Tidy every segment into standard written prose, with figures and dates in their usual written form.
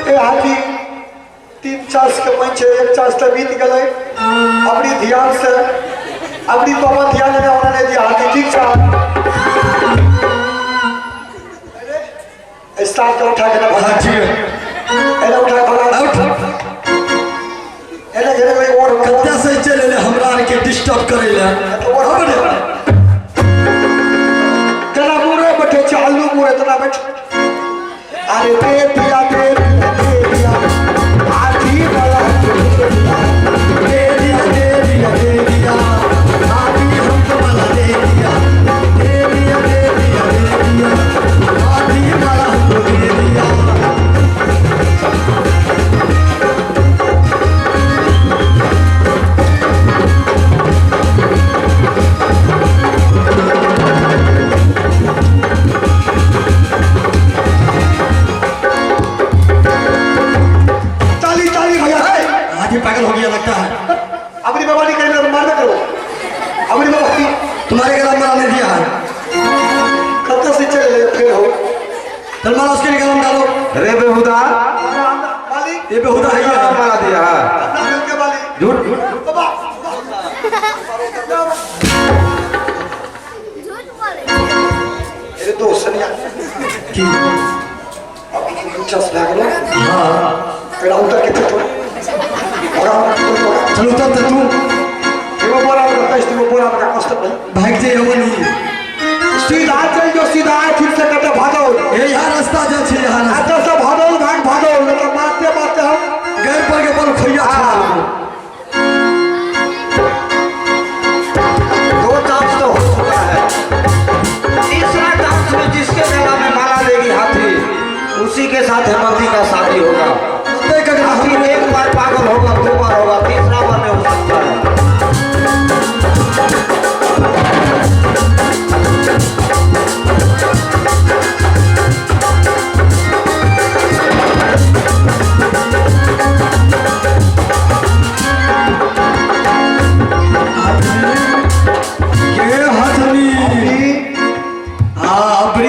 ए हाथी 3 चास के मंच 1 चास तो बीत गए अपनी ध्यान से अपनी तो ध्यान देने वाला ने दिया हाथी ठीक था स्टार्ट कर उठा के ना हाथी एला उठा भला आउट एला घेरे कोई और कत्या से चले ले हमरा के डिस्टर्ब करे ले तो और बने तना मुरे बैठे चालू मुरे तना बैठ अरे दे दिया हाथी वाला दे दिया हाथी हमको वाला दे दिया हाथी वाला हमको दे दिया पागल हो गया लगता है अपनी बाबा ने कहीं मारना करो अपनी बाबा की तुम्हारे गला मराने दिया है कत्ता से चले फिर हो चल मारा उसके गला में डालो रे बेहुदा मालिक ये बेहुदा है क्या मारा दिया है अपना के मालिक झूठ बाबा ये दोस्त सनिया की अब कुछ भाग लो हां फिर उतर के चलो चलो तब तू वो बोला वो कष्ट वो बोला का कष्ट भाग जे हो नहीं सीधा चल जो सीधा ठीक से कटे भागो ये यहाँ रास्ता जा छे यहाँ रास्ता अच्छा सब भागो भागो तो मारते मारते हम गैर पर के बल खैया छा दो चांस तो हो चुका है तीसरा चांस में जिसके गला में माला देगी हाथी उसी के साथ हेमंती का शादी होगा हाथी एक बार पागल होगा 2 बार होगा तीसरा बार नहीं हो सकता है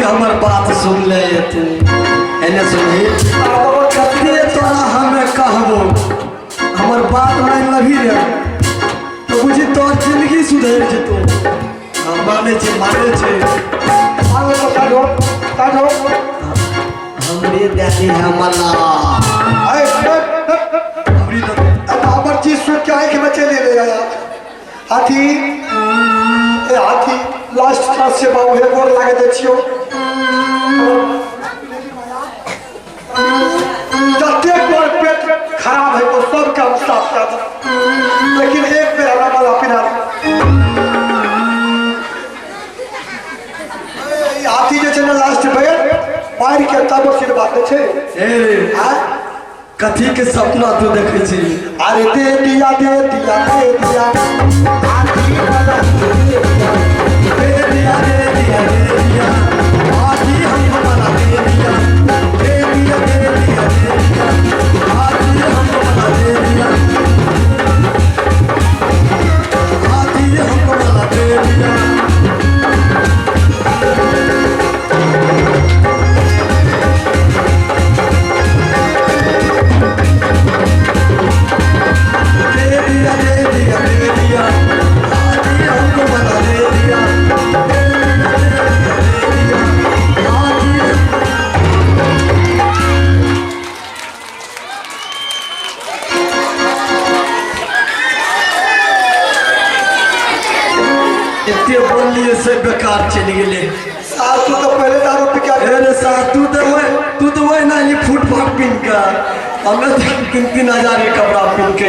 हमर बात सुन ले तू एने सुनी कते तोरा हमें कहबो हमर बात नहीं लगी रे तो बुझी तोर जिंदगी सुधर जतो हम माने छे मानो तो काढो हमरे दादी हमला अरे हमरी तो अब हमर चीज सुन के आए कि मैं चले ले आया हाथी ए हाथी लास्ट चांस से बाबू हे गोर लागे दे छियो जते कोई पेट खराब है तो सब काम साफ कर लेकिन एक पे हमारा वाला पिना हाथी जे छै ना लास्ट बेर मार के तब सिर बात छै ए हां कथी के सपना तू देखे छी अरे दे दिया हाथी वाला दे दिया हाथी हमको वाला दे दिया हाथी हमको वाला दे दिया हाथी हमको वाला दे दिया से बेकार चली गए सासू तो पहले दारू पी के अरे सासू तू तो वही ना ये फुटपाथ पिन का हमें 3,000 के कपड़ा पिन के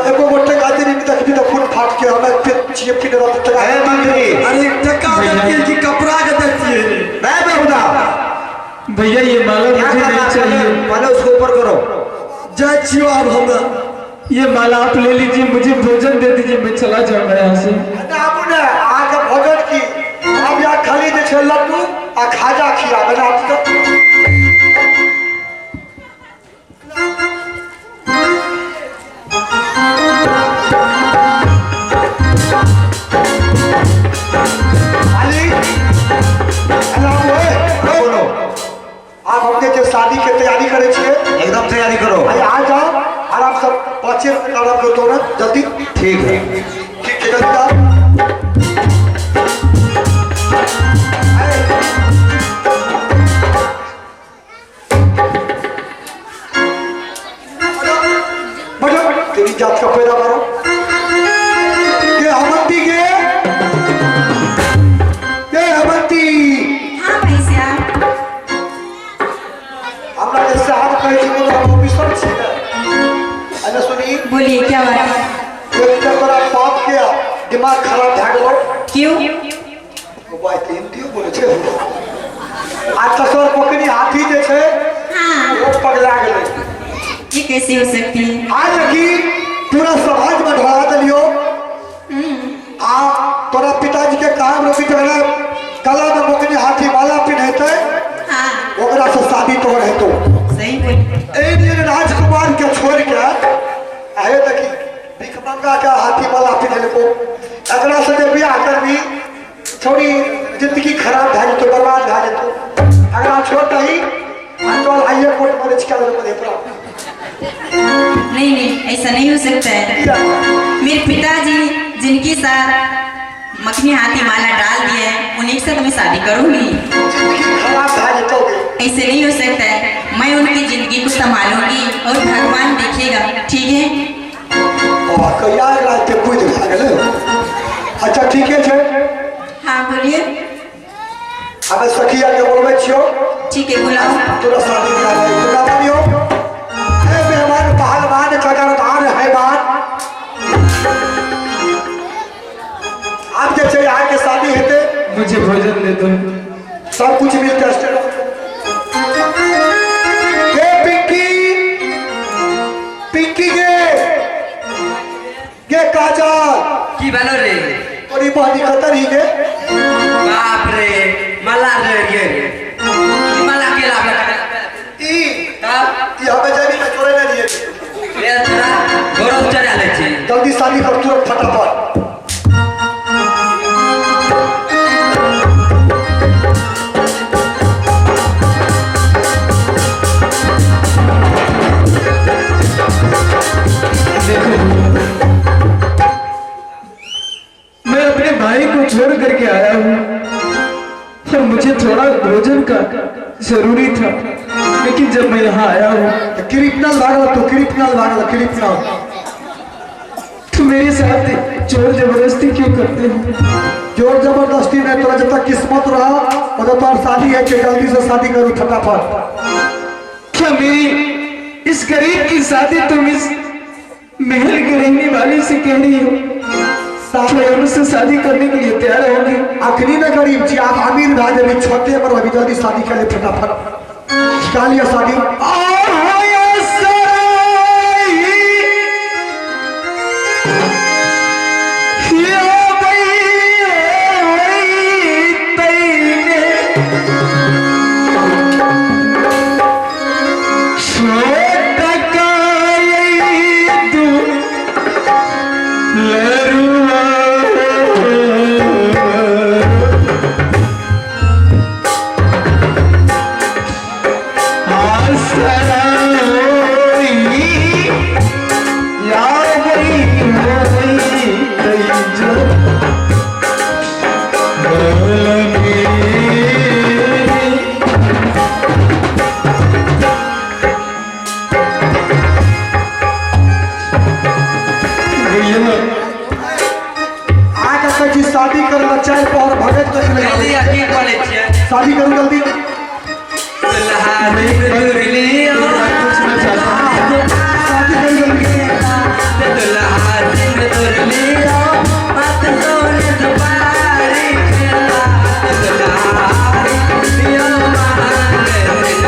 एको गोटे गादी नहीं देखबी तो फुट फाट के हमें चिए पिने रहत तक है मंत्री अरे टका देती कि कपड़ा के देती है मैं बेहुदा भैया ये माला मुझे नहीं चाहिए पहले उसको ऊपर करो जय छियो अब हम ये माला आप ले लीजिए मुझे भोजन दे दीजिए मैं चला जाऊंगा यहाँ से ना आगे भोजन की अब यहाँ खाली जे छै लड्डू आ खाजा खिया बना तो शादी के तैयारी करे छे एकदम तैयारी बच्चे आराम करते हो ना जल्दी। ठीक है। ठीक है जल्दी आओ। बैठो तेरी जात का पैदा मारो ये हमंती के ये हमंती हाँ भाई साहब। हमरा जैसे हाथ कहे छी बोलो हम ऑफिसर छी ना अरे सुनी बोलिए क्या बात है? एक तो तोरा बाप के दिमाग खराब भ गेलो क्यों? मोबाइल के हिंदियो बोले छे आज तसर पकड़ी हाथी जे छे हाँ, वो पगला गेले ये कैसे हो सकती है? आज की पूरा समाज में ढोला दिलियो आ तोरा पिताजी के काम रोकी जगह गला में पकड़ी हाथी माला पिन्हते हाँ, ओकरा से शादी तो रहतो सही बोली। ए दिन राजकुमार के छोड़ के आए देखी भिखमंगा का हाथी वाला पिन्हले को अगला से जब बियाह करबी थोड़ी जिंदगी खराब भ जतो बर्बाद भ जतो अगला छोड़ दही अंतोल हाईवे कोर्ट में रिस्क कर मधेपुरा नहीं नहीं, ऐसा नहीं हो सकता है। मेरे पिताजी जिनके साथ मखनी हाथी माला डाल दिया है उन्हीं के साथ मैं शादी करूंगी। जिंदगी खराब भ जतो ऐसे नहीं हो सकता है। मैं उनकी जिंदगी को संभालूंगी और भगवान देखेगा, ठीक है? और कहिया अगला के बुझ भ गेले अच्छा ठीक है छे हाँ बोलिए। हमें सखिया के बोलबे छियो ठीक है, बुलाओ। तोरा शादी बियाह है तोरा मानियो ए मेहमान पहलवान कदरदान है बात आप जैसे यहाँ के शादी हेते मुझे भोजन दे दो। सब कुछ मिलते हैं ये पिंकी पिंकी ये काजल की बनो रे तोरी बहनी कतर ही के बाप रे मला रे ये मला के लाभ ई हमें जानी ना छोड़े ना दिए ये तेरा गौरव चढ़ा ले छी जल्दी शादी कर तुरंत फटाफट मैं अपने भाई को छोड़ करके आया हूँ और मुझे थोड़ा भोजन का जरूरी था, लेकिन जब मैं यहाँ आया हूँ क्रिमिनल भागल तू क्रिमिनल तो मेरे साथ जोर जबरदस्ती क्यों करते हो? जोर जबरदस्ती में तोरा जब तक किस्मत रहा और तो शादी है कि जल्दी से शादी करो फटाफट क्या मेरी इस गरीब की शादी तुम इस महल के रहने वाले से कह रही हो? क्या उससे शादी करने के लिए तैयार होगी? आखिरी में गरीब जी आप अमीर भाई अभी छोटे पर अभी जल्दी शादी कर ले फटाफट क्या लिया शादी शादी कर बच्चा और भगत कर जल्दी आके कॉलेज छे शादी करो जल्दी दुल्हा दुल्हनिया पूछना चाहता हूँ शादी करो जल्दी दुल्हा दुल्हनिया मत सोने दुबारी खेला दुल्हा दिया मांगे दुल्हा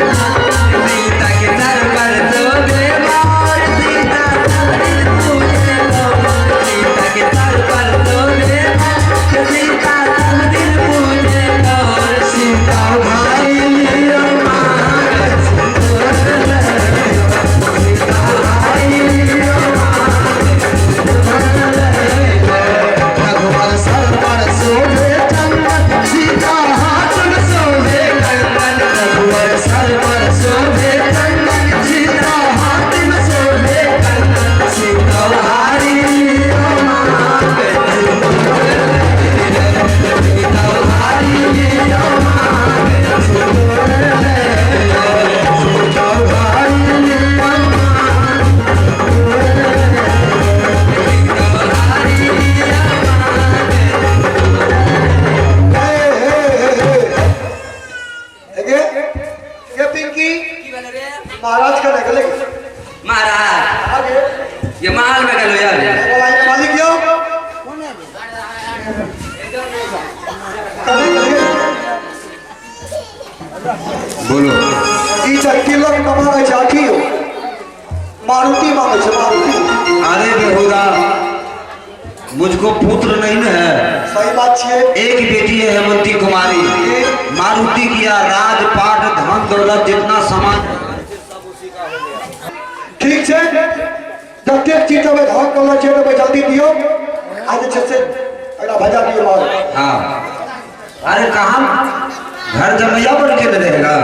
सीता के दरबार तो बोलो। ई जे तिलक न मांगे छै अथी हो मारुति मांगे छै मारुति। अरे बेहुदा, मुझको पुत्र नहीं न है, सही बात छिए। एक बेटी है हेमंती कुमारी। मारुति किया राजपाट धन दौलत जितना सामान ठीक छै, जतेक चीज देबै धन दौलत जे देबै जल्दी दियो। आ जे छै से एकरा भजा दियो मारो। हाँ। अरे कहाँ घर जमैया बन के न रहेगा।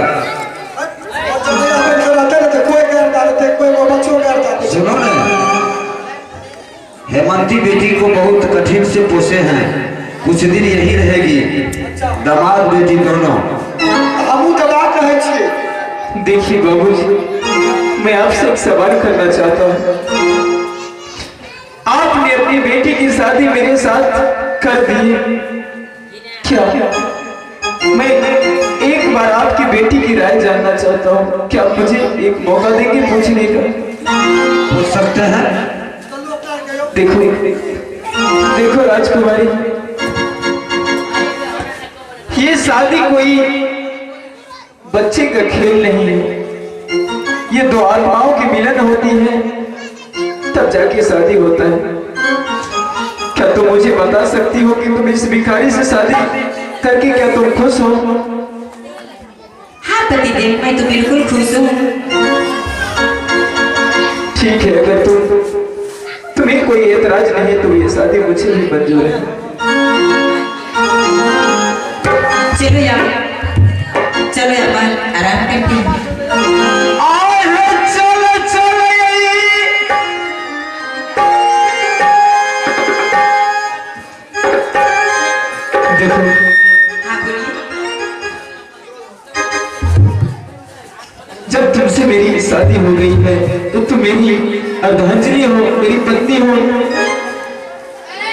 और जब नहीं आवे तो रहते रहते कोई गैर डालते कोई वो बच्चों गैर डालते। सुनो न, हेमंती बेटी को बहुत कठिन से पोसे हैं, कुछ दिन यही रहेगी, दामाद बेटी दोनों। हमू दबाव कहे छिए। देखिए बाबूजी, मैं आपसे एक सवाल करना चाहता हूँ। आपने अपनी बेटी की शादी मेरे साथ कर दी, क्या मैं एक बार आपकी बेटी की राय जानना चाहता हूँ। क्या आप मुझे एक मौका देंगे पूछने का? पूछ सकते हैं। देखो देखो राजकुमारी, ये शादी कोई बच्चे का खेल नहीं है। ये दो आत्माओं की मिलन होती है, तब जाके शादी होता है। क्या तुम मुझे बता सकती हो कि तुम इस भिखारी से शादी करके क्या तुम खुश हो? हाँ पतिदेव, मैं तो बिल्कुल खुश हूँ। ठीक है, अगर तुम्हें कोई एतराज नहीं है तो ये शादी मुझे भी मंजूर है। चलो यार, चलो यार, आराम करते हैं। देखो, हाँ बोलिए। जब तुमसे मेरी शादी हो गई है तो तुम मेरी अर्धांजलि हो, मेरी पत्नी हो।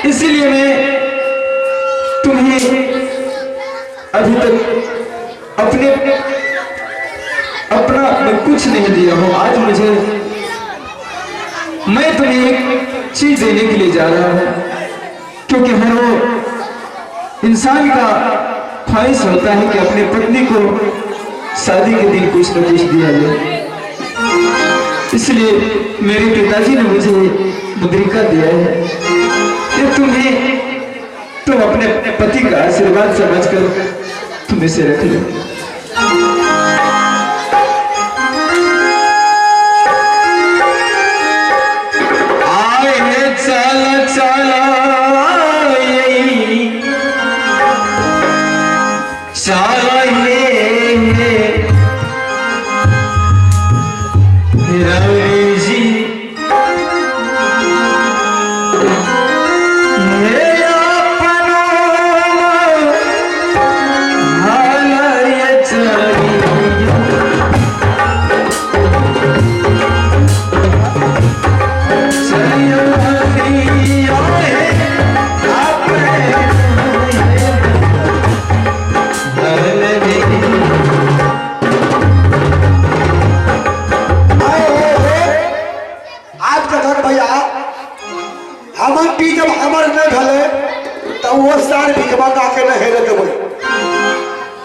इसीलिए मैं तुम्हें अभी तक अपना मैं कुछ नहीं दिया हूं। आज मैं तुम्हें एक चीज देने के लिए जा रहा हूं, क्योंकि हर वो इंसान का ख्वाहिश होता है कि अपनी पत्नी को शादी के दिन कुछ न कुछ दिया जाए। इसलिए मेरे पिताजी ने मुझे मुद्रिका दिया है। ये तुम अपने पति का आशीर्वाद समझकर तुम इसे रख लो। आए चल चला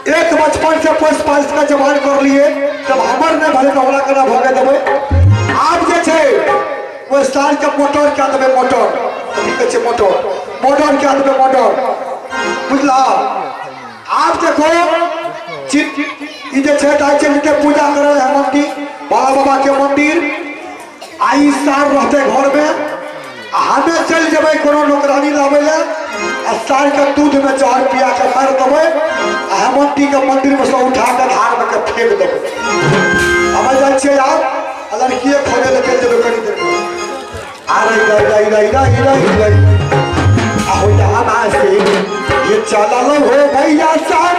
एक बचपन से पोस पास का जवान कर लिए, जब हमर ने भले कपड़ा करा भगे देवे। आप जे छे वो साल के मोटर क्या देवे, मोटर ठीक है, मोटर क्या देवे, मोटर बुझला। आप देखो ई जे छे दाई चल के पूजा करे हेमंती बाबा बाबा के मंदिर, आई साल रहते घर में। हमें चल जब कोनो नौकरानी लावे ले, साल के दूध में चार पिया के मार देवे, हेमंती के मंदिर में से उठा कर धार में के फेंक देवे। समझ जाए छे यार, लड़की खोले लेके जब करी देवे। अरे हो यहाँ से ये चला लो हो भैया साथ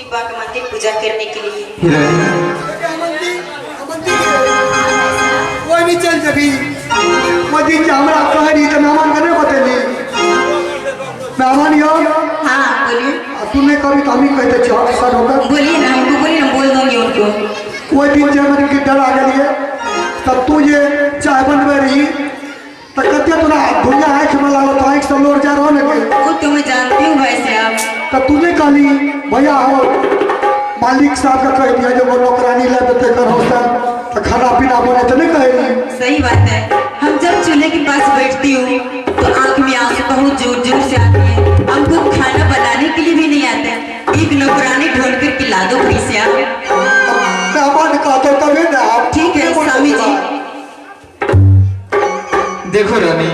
शिव बाबा का मंदिर पूजा करने के लिए। हिरानी कोई नहीं चल जबी मदी के हमरा कहरी तो मेहमान के नहीं बतेली मेहमान यो हाँ बोलिए। तूने कभी तो हम ही कहते छो सर होकर बोलिए ना, हमको बोलिए ना, बोल दूंगी उनको। कोई दिन जब मैंने की डर आ गई है तब तू ये चाय बनवे रही तो कत्ते तोरा दुनिया आँख में लागो तो आँख से लोर जा रहा लगे वो तो मैं जानती हूँ भाई साहब। तो तूने कहली भैया हो मालिक साहब का कह दिया जो वो नौकरानी ले बेटे कर होता तो खाना पीना बने तो नहीं कहेगी। सही बात है, हम जब चूल्हे के पास बैठती हूँ तो आंख में आंसू बहुत जोर जोर से आती है। हमको खाना बनाने के लिए भी नहीं आता, एक नौकरानी ढूंढ कर खिला दो भैया। मेहमान कहते तभी ना आप ठीक है स्वामी जी। देखो रानी,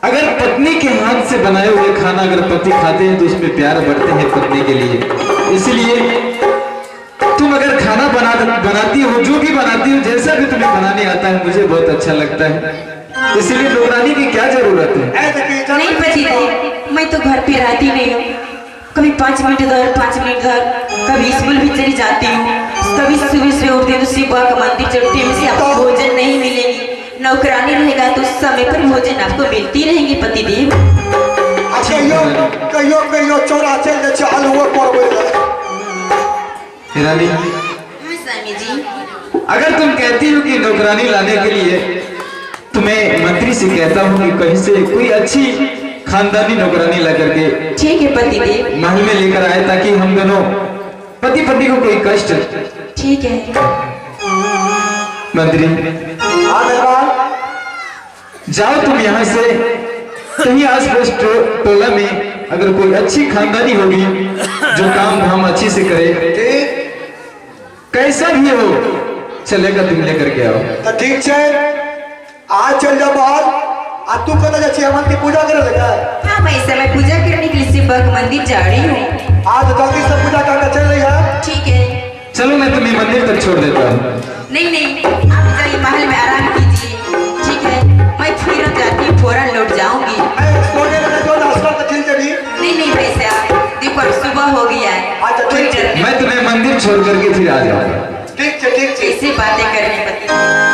अगर पत्नी के हाथ से बनाए हुए खाना अगर पति खाते हैं तो उसमें प्यार बढ़ते हैं पत्नी के लिए। इसलिए तुम अगर खाना बनाती हो, जो भी बनाती हो, जैसा भी तुम्हें बनाने आता है, मुझे बहुत अच्छा लगता है। इसलिए नौकरानी की क्या जरूरत है? नहीं पति देव, मैं तो घर पे रहती नहीं हूँ। कभी 5 मिनट इधर 5 मिनट इधर, कभी स्कूल भी चली जाती हूँ, कभी सुबह से उठती हूँ तो शिव बाबा का मंदिर चढ़ती हूँ। मुझे आपको भोजन नहीं मिलेगी, नौकरानी रहेगा तो समय पर भोजन आपको मिलती रहेंगी पति देव। कहियो कहियो चौरा चल जाए चाल हुआ पर हिरानी, हाँ स्वामी जी। अगर तुम कहती हो कि नौकरानी लाने के लिए तो मैं मंत्री से कहता हूँ कि कहीं से कोई अच्छी खानदानी नौकरानी ला करके ठीक है पति देव। महल में लेकर आए ताकि हम दोनों पति पत्नी को कोई कष्ट। ठीक है मंत्री, जाओ तुम यहाँ से कहीं आस पास टोला में अगर कोई अच्छी खानदानी होगी जो काम धाम अच्छी से करे, कैसा भी हो चलेगा, तुम लेकर के आओ। तो ठीक है आज चल जा बाहर आ तू कहता जा छे की पूजा करे लगा। हाँ मैं इस समय पूजा करने के लिए शिव बाबा का मंदिर जा रही हूँ। आज जल्दी से पूजा करके चल रही है। ठीक है चलो मैं तुम्हें मंदिर तक छोड़ देता हूँ। नहीं नहीं, आप जाइए महल में आराम कीजिए। ठीक है, मैं फिर जाती हूँ, फौरन लौट जाऊंगी। सोने में जो नाश्ता तो ठीक है नहीं नहीं वैसे आप देखो अब सुबह हो गया है। अच्छा, ठीक है। मैं तुम्हें मंदिर छोड़ करके फिर आ जाऊंगा। ठीक है ऐसी बातें करने पति।